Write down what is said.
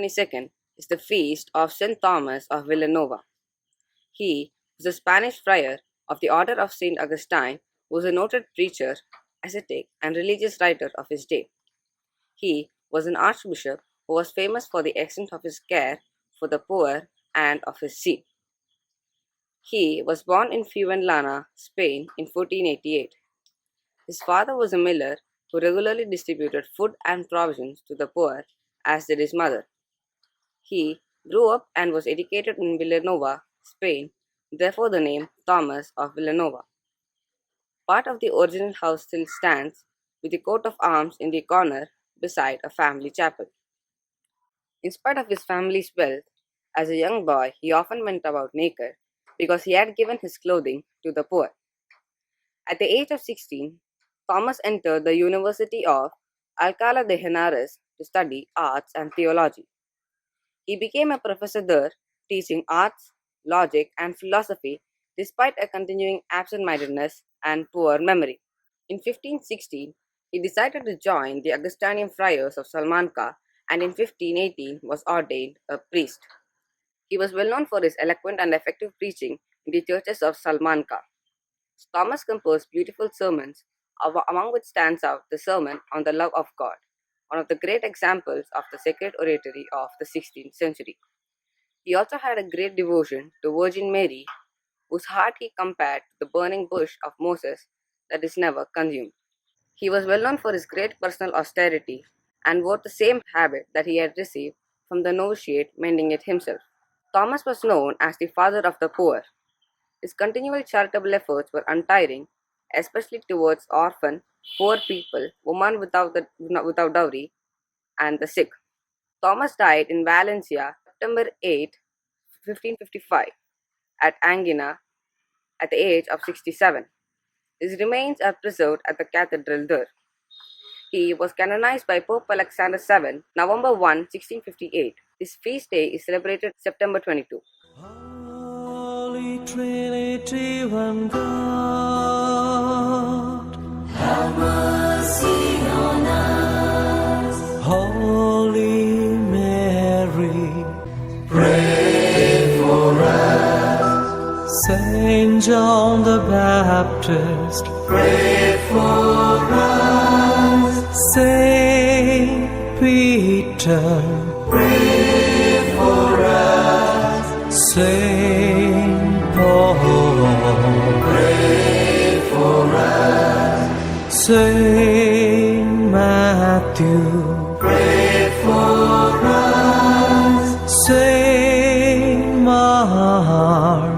22nd is the feast of Saint Thomas of Villanova. He was a Spanish friar of the Order of St. Augustine who was a noted preacher, ascetic, and religious writer of his day. He was an archbishop who was famous for the extent of his care for the poor and of his see. He was born in Fuenlana, Spain in 1488. His father was a miller who regularly distributed food and provisions to the poor, as did his mother. He grew up and was educated in Villanova, Spain, therefore the name Thomas of Villanova. Part of the original house still stands, with the coat of arms in the corner beside a family chapel. In spite of his family's wealth, as a young boy he often went about naked because he had given his clothing to the poor. At the age of 16, Thomas entered the University of Alcalá de Henares to study arts and theology. He became a professor there, teaching arts, logic, and philosophy despite a continuing absent-mindedness and poor memory. In 1516, he decided to join the Augustinian friars of Salamanca and in 1518 was ordained a priest. He was well known for his eloquent and effective preaching in the churches of Salamanca. Thomas composed beautiful sermons, among which stands out the Sermon on the Love of God, one of the great examples of the sacred oratory of the 16th century. He also had a great devotion to Virgin Mary, whose heart he compared to the burning bush of Moses that is never consumed. He was well known for his great personal austerity and wore the same habit that he had received from the novitiate, mending it himself. Thomas was known as the father of the poor. His continual charitable efforts were untiring, especially towards orphan, poor people, women without dowry, and the sick. Thomas died in Valencia, September 8, 1555, at Angina, at the age of 67. His remains are preserved at the cathedral there. He was canonized by Pope Alexander VII, November 1, 1658. His feast day is celebrated September 22. Holy Trinity, one God, have mercy on us. Holy Mary, pray for us. Saint John the Baptist, pray for us. Saint Peter, pray for us. Saint Paul, pray for us. Saint Matthew, pray for us. Saint Mark,